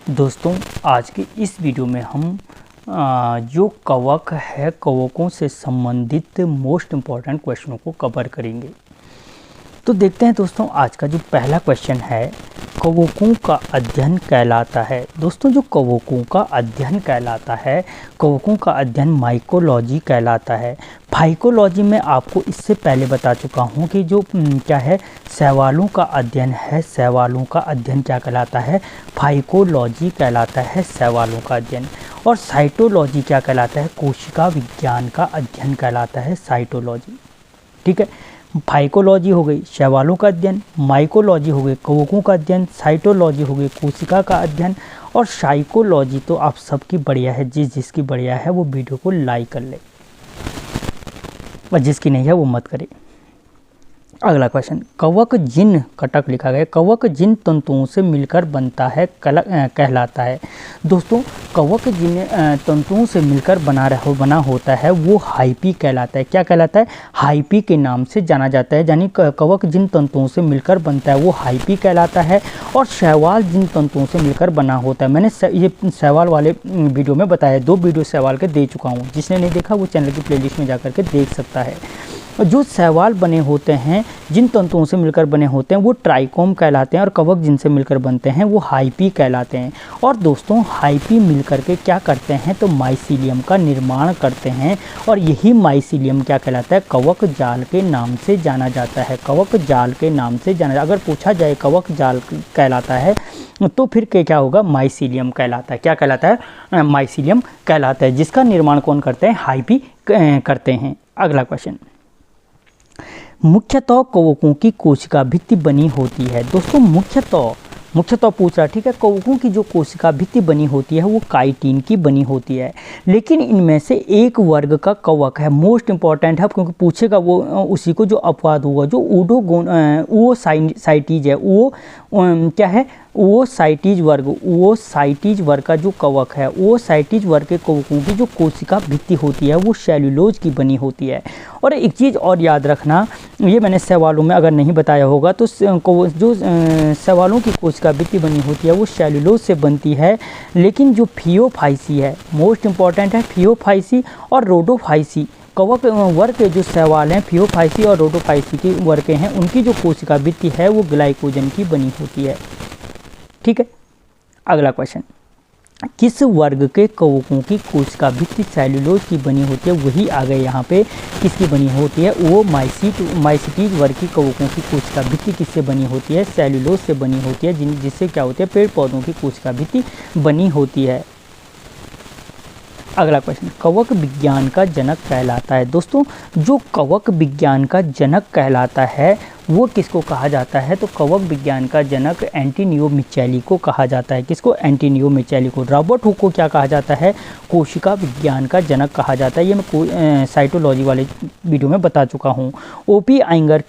दोस्तों आज की इस वीडियो में हम जो कवक है कवकों से संबंधित मोस्ट इम्पॉर्टेंट क्वेश्चनों को कवर करेंगे। तो देखते हैं दोस्तों, आज का जो पहला क्वेश्चन है, कवकों का अध्ययन कहलाता है। दोस्तों जो कवकों का अध्ययन कहलाता है, कवकों का अध्ययन माइकोलॉजी कहलाता है। फाइकोलॉजी में आपको इससे पहले बता चुका हूँ कि जो क्या है, शैवालों का अध्ययन है, शैवालों का अध्ययन क्या कहलाता है, फाइकोलॉजी कहलाता है शैवालों का अध्ययन। और साइटोलॉजी क्या कहलाता है, कोशिका विज्ञान का अध्ययन कहलाता है साइटोलॉजी। ठीक है, फाइकोलॉजी हो गई शैवालों का अध्ययन, माइकोलॉजी हो गई कवकों का अध्ययन, साइटोलॉजी हो गई कोशिका का अध्ययन, और साइकोलॉजी तो आप सबकी बढ़िया है। जिसकी बढ़िया है वो वीडियो को लाइक कर ले और जिसकी नहीं है वो मत करे। अगला क्वेश्चन, कवक जिन कटक लिखा गया, कवक जिन तंतुओं से मिलकर बनता है कहलाता है। दोस्तों कवक जिन तंतुओं से मिलकर बना होता है वो हाइपी कहलाता है। क्या कहलाता है, हाइपी के नाम से जाना जाता है। यानी कवक जिन तंतुओं से मिलकर बनता है वो हाइपी कहलाता है। और शैवाल जिन तंतुओं से मिलकर बना होता है, मैंने ये शैवाल वाले वीडियो में बताया, 2 वीडियो शैवाल के दे चुका हूँ। जिसने नहीं देखा वो चैनल की प्लेलिस्ट में जाकर के देख सकता है। जो शैवाल बने होते हैं, जिन तंतुओं से मिलकर बने होते हैं वो ट्राइकोम कहलाते हैं, और कवक जिनसे मिलकर बनते हैं वो हाइपी कहलाते हैं। और दोस्तों हाइपी मिलकर के क्या करते हैं, तो माइसीलियम का निर्माण करते हैं। और यही माइसीलियम क्या कहलाता है, कवक जाल के नाम से जाना जाता है। कवक जाल के नाम से जाना, अगर पूछा जाए कवक जाल कहलाता है तो फिर क्या होगा, माइसीलियम कहलाता है। क्या कहलाता है, माइसीलियम कहलाता है, जिसका निर्माण कौन करते हैं, हाइपी करते हैं। अगला क्वेश्चन, मुख्यतः कवकों की कोशिका भित्ति बनी होती है। दोस्तों मुख्यतः पूछ रहा, ठीक है, कवकों की जो कोशिका भित्ति बनी होती है वो काइटिन की बनी होती है। लेकिन इनमें से एक वर्ग का कवक है, मोस्ट इंपॉर्टेंट है क्योंकि पूछेगा वो, उसी को जो अपवाद हुआ, जो ओसाइटीज है, वो क्या है, ओसाइटीज वर्ग का जो कवक है, ओसाइटीज वर्ग के कवकों की जो कोशिका भित्ति होती है वो सेल्यूलोज की बनी होती है। और एक चीज़ और याद रखना, ये मैंने सवालों में अगर नहीं बताया होगा तो जो सवालों की कोशिका भित्ति बनी होती है वो सेल्यूलोज से बनती है। लेकिन जो फियोफाइसी है, मोस्ट इंपॉर्टेंट है, फियोफाइसी और रोडोफाइसी कवक वर्ग के जो शैवाल हैं, फियोफाइसी और रोडोफाइसी के वर्ग हैं, उनकी जो कोशिका भित्ति है वो ग्लाइकोजन की बनी होती है। ठीक है, अगला क्वेश्चन, किस वर्ग के कवकों की कोशिका भित्ति सेल्यूलोज की बनी होती है, वही आ गए यहाँ पे, किसकी बनी होती है, वो माइसिटीज वर्ग की कवकों की कोशिका भित्ति किससे बनी होती है, सेल्यूलोज से बनी होती है, जिससे क्या होती है, पेड़ पौधों की कोशिका भित्ति बनी होती है। अगला क्वेश्चन, कवक विज्ञान का जनक कहलाता है। दोस्तों जो कवक विज्ञान का जनक कहलाता है वो किसको कहा जाता है, तो कवक विज्ञान का जनक एंटोनियो मिचेली को कहा जाता है। किसको, एंटोनियो मिचेली को। रॉबर्ट हुक को क्या कहा जाता है, कोशिका विज्ञान का जनक कहा जाता है। ये मैं साइटोलॉजी वाले वीडियो में बता चुका हूँ। ओपी आइंगर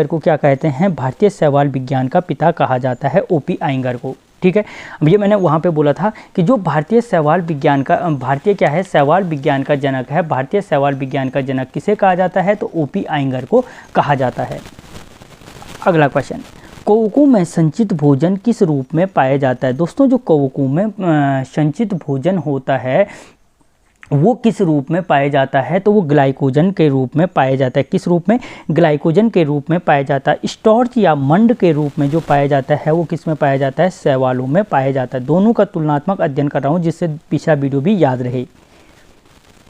को क्या कहते हैं, भारतीय शैवाल विज्ञान का पिता कहा जाता है ओपी आइंगर को। ठीक है, अब ये मैंने वहाँ पे बोला था कि जो भारतीय शैवाल विज्ञान का, भारतीय क्या है, शैवाल विज्ञान का जनक है, भारतीय शैवाल विज्ञान का जनक किसे कहा जाता है, तो ओपी आइंगर को कहा जाता है। अगला क्वेश्चन, कवकों में संचित भोजन किस रूप में पाया जाता है। दोस्तों जो कवकों में संचित भोजन होता है वो किस रूप में पाया जाता है, तो वो ग्लाइकोजन के रूप में पाया जाता है। किस रूप में, ग्लाइकोजन के रूप में पाया जाता है। स्टार्च या मंड के रूप में जो पाया जाता है वो किस में पाया जाता है, शैवालों में पाया जाता है। दोनों का तुलनात्मक अध्ययन कर रहा हूँ जिससे पिछला वीडियो भी याद रहे।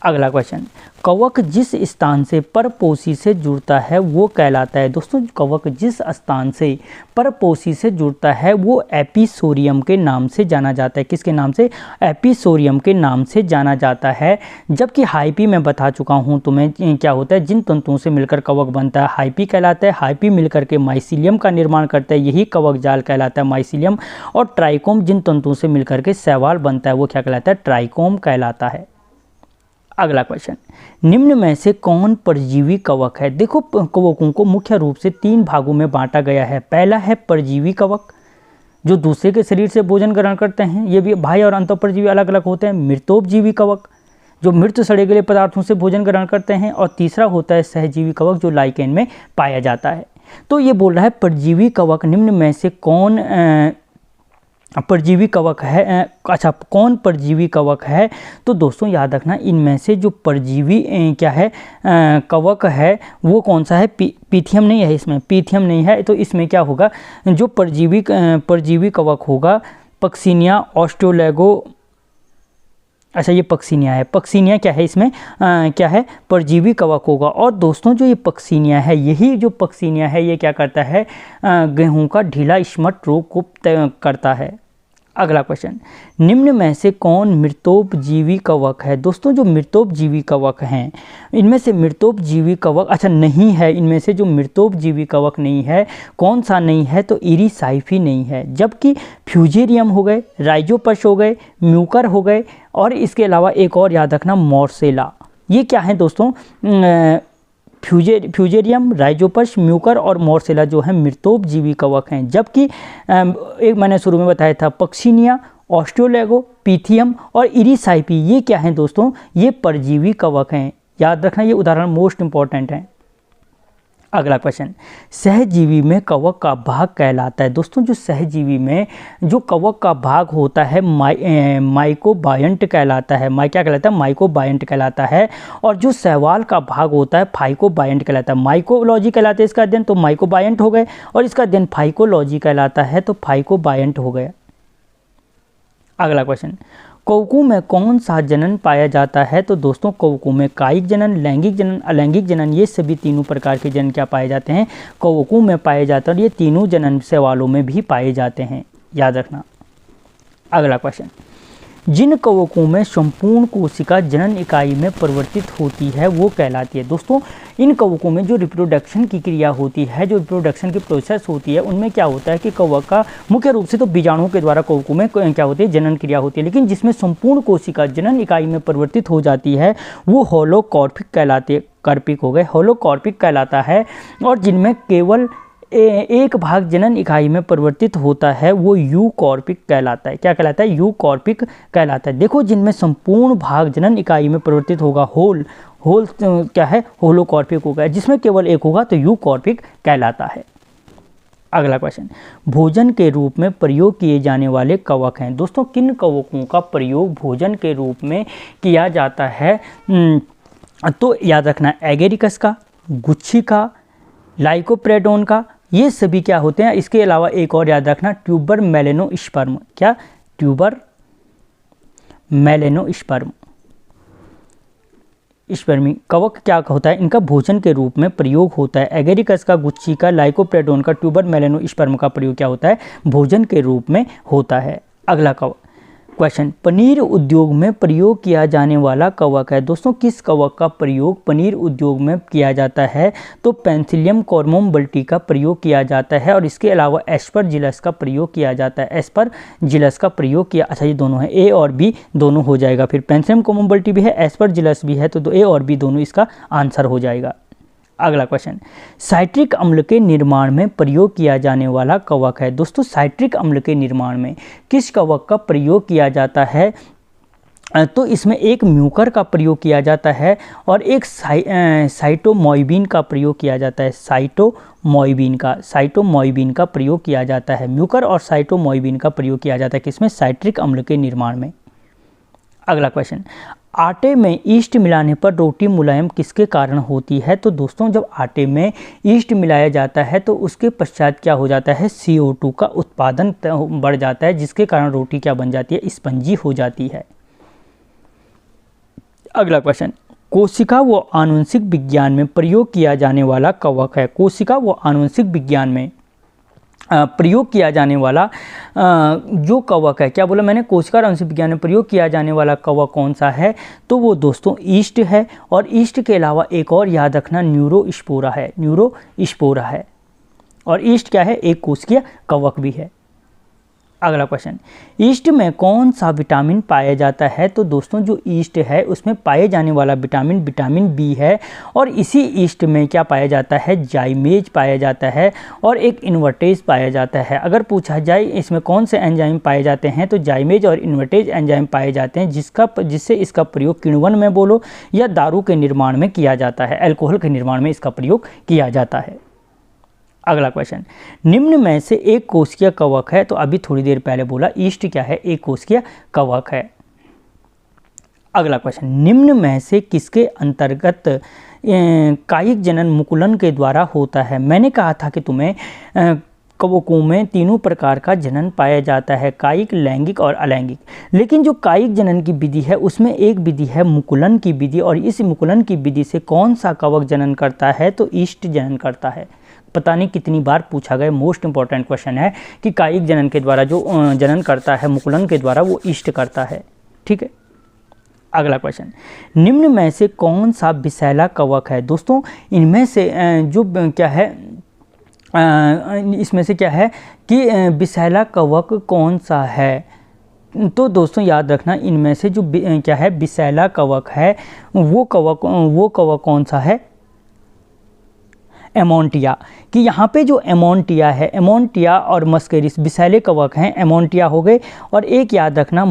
अगला क्वेश्चन, कवक जिस स्थान से परपोषी से जुड़ता है वो कहलाता है। दोस्तों कवक जिस स्थान से परपोषी से जुड़ता है वो एपिसोरियम के नाम से जाना जाता है। किसके नाम से, एपिसोरियम के नाम से जाना जाता है। जबकि हाइपी मैं बता चुका हूँ तुम्हें क्या होता है, जिन तंतुओं से मिलकर कवक बनता है हाइपी कहलाता है। हाइपी मिलकर के माइसीलियम का निर्माण करता है, यही कवक जाल कहलाता है, माइसीलियम। और ट्राइकोम जिन तंतुओं से मिलकर के शैवाल बनता है वो क्या कहलाता है, ट्राइकोम कहलाता है। अगला क्वेश्चन, निम्न में से कौन परजीवी कवक है। देखो कवकों को मुख्य रूप से 3 भागों में बांटा गया है। पहला है परजीवी कवक, जो दूसरे के शरीर से भोजन ग्रहण करते हैं, ये भी बाह्य और अंतःपरजीवी अलग अलग होते हैं। मृतोपजीवी कवक, जो मृत सड़े गले पदार्थों से भोजन ग्रहण करते हैं। और तीसरा होता है सहजीवी कवक, जो लाइकेन में पाया जाता है। तो ये बोल रहा है परजीवी कवक निम्न में से कौन परजीवी कवक है। अच्छा, कौन परजीवी कवक है? तो दोस्तों याद रखना, इनमें से जो परजीवी क्या है कवक है वो कौन सा है? पीथियम नहीं है, इसमें पीथियम नहीं है। तो इसमें क्या होगा, जो परजीवी कवक होगा पक्सिनिया, ऑस्ट्रोलेगो, अच्छा ये पक्सिनिया है। पक्सिनिया क्या है, इसमें क्या है? परजीवी कवक होगा। और दोस्तों जो ये पक्सिनिया है, यही जो पक्सिनिया है ये क्या करता है? गेहूं का ढीला स्मट रोग को करता है। अगला क्वेश्चन, निम्न में से कौन मृतोपजीवी कवक है? दोस्तों जो मृतोपजीवी कवक हैं, इनमें से मृतोपजीवी कवक अच्छा नहीं है, इनमें से जो मृतोपजीवी कवक नहीं है, कौन सा नहीं है? तो इरिसाइफी नहीं है। जबकि फ्यूजेरियम हो गए, राइजोपस हो गए, म्यूकर हो गए, और इसके अलावा एक और याद रखना, मोर्सेला। ये क्या है दोस्तों? फ्यूजेरियम, राइजोपस, म्यूकर और मोर्सेला जो है मृतोपजीवी कवक हैं। जबकि एक मैंने शुरू में बताया था, पक्सिनिया, ऑस्ट्रोलेगो, पीथियम और इरिसाइपी ये क्या हैं दोस्तों? ये परजीवी कवक हैं। याद रखना, ये उदाहरण मोस्ट इंपॉर्टेंट हैं। अगला क्वेश्चन, सहजीवी में कवक का भाग कहलाता है। दोस्तों जो सहजीवी में जो कवक का भाग होता है माइकोबायंट कहलाता है। क्या कहलाता है? माइकोबायंट कहलाता है। और जो शैवाल का भाग होता है फाइकोबायंट कहलाता है। माइकोलॉजी कहलाता है इसका अध्ययन, तो माइकोबायंट हो गए, और इसका अध्ययन फाइकोलॉजी कहलाता है, तो फाइकोबायंट हो गया। अगला क्वेश्चन, कवकों में कौन सा जनन पाया जाता है? तो दोस्तों कवकों में कायिक जनन, लैंगिक जनन, अलैंगिक जनन, ये सभी तीनों प्रकार के जनन क्या पाए जाते हैं? कवकों में पाए जाते हैं। और ये तीनों जनन शैवालों में भी पाए जाते हैं, याद रखना। अगला क्वेश्चन, जिन कवकों में संपूर्ण कोशिका जनन इकाई में परिवर्तित होती है वो कहलाती है। दोस्तों इन कवकों में जो रिप्रोडक्शन की क्रिया होती है, जो रिप्रोडक्शन की प्रोसेस होती है, उनमें क्या होता है कि कवक का मुख्य रूप से तो बीजाणुओं के द्वारा कवकों में क्या होती है? जनन क्रिया होती है। लेकिन जिसमें संपूर्ण कोशिका जनन इकाई में परिवर्तित हो जाती है वो होलोकॉर्पिक कहलाते, कार्पिक हो गए, होलोकॉर्पिक कहलाता है। और जिनमें केवल एक भाग जनन इकाई में परिवर्तित होता है वो यूकॉर्पिक कहलाता है। क्या कहलाता है? यूकॉर्पिक कहलाता है। देखो जिनमें संपूर्ण भाग जनन इकाई में परिवर्तित होगा होल क्या है? होलोकॉर्पिक होगा। जिसमें केवल एक होगा तो यूकॉर्पिक कहलाता है। अगला क्वेश्चन, भोजन के रूप में प्रयोग किए जाने वाले कवक हैं। दोस्तों किन कवकों का प्रयोग भोजन के रूप में किया जाता है? तो याद रखना, एगेरिकस का, गुच्छी का, लाइकोप्रेडोन का, ये सभी क्या होते हैं? इसके अलावा एक और याद रखना, ट्यूबर मेलेनोस्पर्म। क्या? ट्यूबर मेलेनोस्पर्म। स्पर्मी कवक क्या होता है? इनका भोजन के रूप में प्रयोग होता है। एगेरिकस का, गुच्छी का, लाइकोप्रेडोन का, ट्यूबर मेलेनोस्पर्म का प्रयोग क्या होता है? भोजन के रूप में होता है। अगला कवक क्वेश्चन, पनीर उद्योग में प्रयोग किया जाने वाला कवक है। दोस्तों किस कवक का प्रयोग पनीर उद्योग में किया जाता है? तो पेंसिलियम कॉर्मोम्बल्टी का प्रयोग किया जाता है। और इसके अलावा एस्परजिलस का प्रयोग किया जाता है। एस्परजिलस का प्रयोग किया, अच्छा ये दोनों है, ए और बी दोनों हो जाएगा। फिर पेंसिलियम कॉर्मोम्बल्टी भी है, एस्परजिलस भी है, तो ए और बी दोनों इसका आंसर हो जाएगा। अगला क्वेश्चन, साइट्रिक अम्ल के निर्माण में प्रयोग किया जाने वाला कवक है। दोस्तों साइट्रिक अम्ल के निर्माण में किस कवक का प्रयोग किया जाता है? तो इसमें एक म्यूकर का प्रयोग किया जाता है और एक साइटोमोइबिन का प्रयोग किया जाता है। साइटोमोइबिन का प्रयोग किया जाता है। म्यूकर और साइटोमोइबिन का प्रयोग किया जाता है किसमें? साइट्रिक अम्ल के निर्माण में। अगला क्वेश्चन, आटे में ईस्ट मिलाने पर रोटी मुलायम किसके कारण होती है? तो दोस्तों जब आटे में ईस्ट मिलाया जाता है तो उसके पश्चात क्या हो जाता है? CO2 का उत्पादन बढ़ जाता है, जिसके कारण रोटी क्या बन जाती है? स्पंजी हो जाती है। अगला क्वेश्चन, कोशिका व आनुवंशिक विज्ञान में प्रयोग किया जाने वाला कवक है। कोशिका व आनुवंशिक विज्ञान में प्रयोग किया जाने वाला जो कवक है, क्या बोला मैंने? कोशिका और आनुवंशिक विज्ञान में प्रयोग किया जाने वाला कवक कौन सा है? तो वो दोस्तों ईस्ट है। और ईस्ट के अलावा एक और याद रखना, न्यूरोस्पोरा है। और ईस्ट क्या है? एक कोशिकीय कवक भी है। अगला क्वेश्चन, ईस्ट में कौन सा विटामिन पाया जाता है? तो दोस्तों जो ईस्ट है उसमें पाए जाने वाला विटामिन बी है। और इसी ईस्ट में क्या पाया जाता है? जाइमेज पाया जाता है और एक इन्वर्टेज पाया जाता है। अगर पूछा जाए इसमें कौन से एंजाइम पाए जाते हैं, तो जाइमेज और इन्वर्टेज एंजाइम पाए जाते हैं, जिससे इसका प्रयोग किण्वन में बोलो या दारू के निर्माण में किया जाता है, अल्कोहल के निर्माण में इसका प्रयोग किया जाता है। अगला क्वेश्चन, निम्न में से एक कोशिकीय कवक है। तो अभी थोड़ी देर पहले बोला ईस्ट क्या है, एक कोशिकीय कवक है। अगला क्वेश्चन, निम्न में से किसके अंतर्गत कायिक जनन मुकुलन के द्वारा होता है। मैंने कहा था कि तुम्हें कवकों में तीनों प्रकार का जनन पाया जाता है, कायिक, लैंगिक और अलैंगिक। लेकिन जो कायिक जनन की विधि है उसमें एक विधि है मुकुलन की विधि, और इस मुकुलन की विधि से कौन सा कवक जनन करता है, तो ईस्ट जनन करता है। पता नहीं कितनी बार पूछा गया, मोस्ट इंपॉर्टेंट क्वेश्चन है कि कायिक जनन के द्वारा जो जनन करता है मुकुलन के द्वारा वो ईस्ट करता है। ठीक है। अगला क्वेश्चन, निम्न में से कौन सा विषैला कवक है। दोस्तों इनमें से जो क्या है, इसमें से क्या है कि विषैला कवक कौन सा है। तो दोस्तों याद रखना, इनमें से जो क्या है विषैला कवक है वो कवक कौन सा है, एमोन्टिया। कि यहाँ पे जो एमोन्टिया है, एमोन्टिया और मस्केरिस विषैले कवक हैं, एमोन्टिया हो गए, और एक याद रखना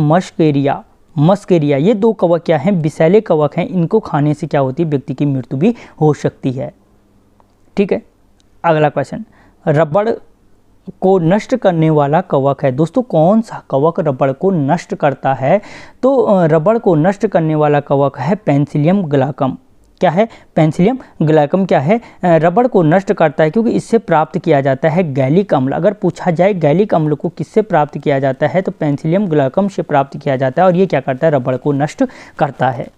मस्केरिया, ये दो कवक क्या हैं, विषैले कवक हैं। इनको खाने से क्या होती है, व्यक्ति की मृत्यु भी हो सकती है। ठीक है। अगला क्वेश्चन, रबड़ को नष्ट करने वाला कवक है। दोस्तों कौन सा कवक रबड़ को नष्ट करता है, तो रबड़ को नष्ट करने वाला कवक है पेनिसिलियम ग्लाइकम। क्या है, पेनिसिलियम ग्लाइकम क्या है, रबड़ को नष्ट करता है, क्योंकि इससे प्राप्त किया जाता है गैलिक अम्ल। अगर पूछा जाए गैलिक अम्ल को किससे प्राप्त किया जाता है, तो पेनिसिलियम ग्लाइकम से प्राप्त किया जाता है, और ये क्या करता है, रबड़ को नष्ट करता है।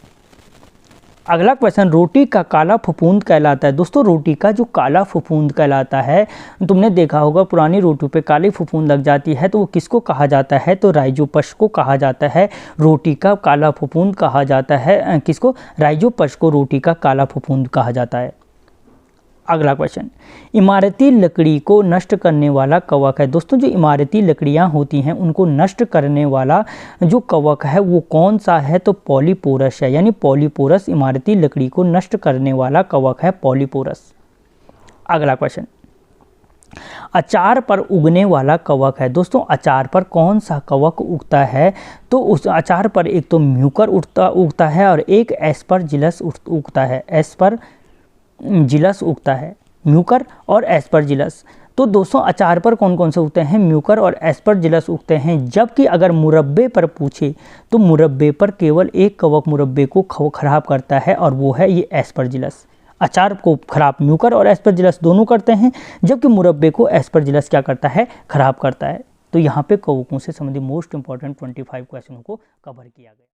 अगला क्वेश्चन, रोटी का काला फफूंद कहलाता है। दोस्तों रोटी का जो काला फफूंद कहलाता है, तुमने देखा होगा पुरानी रोटियों पे काली फफूंद लग जाती है, तो वो किसको कहा जाता है, तो राइजोपस को कहा जाता है। रोटी का काला फफूंद कहा जाता है किसको, राइजोपस को रोटी का काला फफूंद कहा जाता है। अगला क्वेश्चन, इमारती लकड़ी को नष्ट करने वाला कवक है। दोस्तों जो इमारती लकड़ियां होती हैं उनको नष्ट करने वाला जो कवक है वो कौन सा है, तो पॉलीपोरस है। यानी पॉलीपोरस इमारती लकड़ी को नष्ट करने वाला कवक है, पॉलीपोरस। अगला क्वेश्चन, अचार पर उगने वाला कवक है। दोस्तों अचार पर कौन सा कवक उगता है, तो उस अचार पर एक तो म्यूकर उगता है, और एक एस्परजिलस उगता है। एस्परजिलस उगता है, म्यूकर और एस्परजिलस। तो दोस्तों अचार पर कौन कौन से उगते हैं, म्यूकर और एस्परजिलस उगते हैं। जबकि अगर मुरब्बे पर पूछे तो मुरब्बे पर केवल एक कवक मुरब्बे को खराब करता है, और वो है ये एस्परजिलस। अचार को खराब म्यूकर और एस्परजिलस दोनों करते हैं, जबकि मुरब्बे को एस्परजिलस क्या करता है, खराब करता है। तो यहाँ पे कवकों से संबंधित मोस्ट इंपॉर्टेंट 25 क्वेश्चनों को कवर किया गया।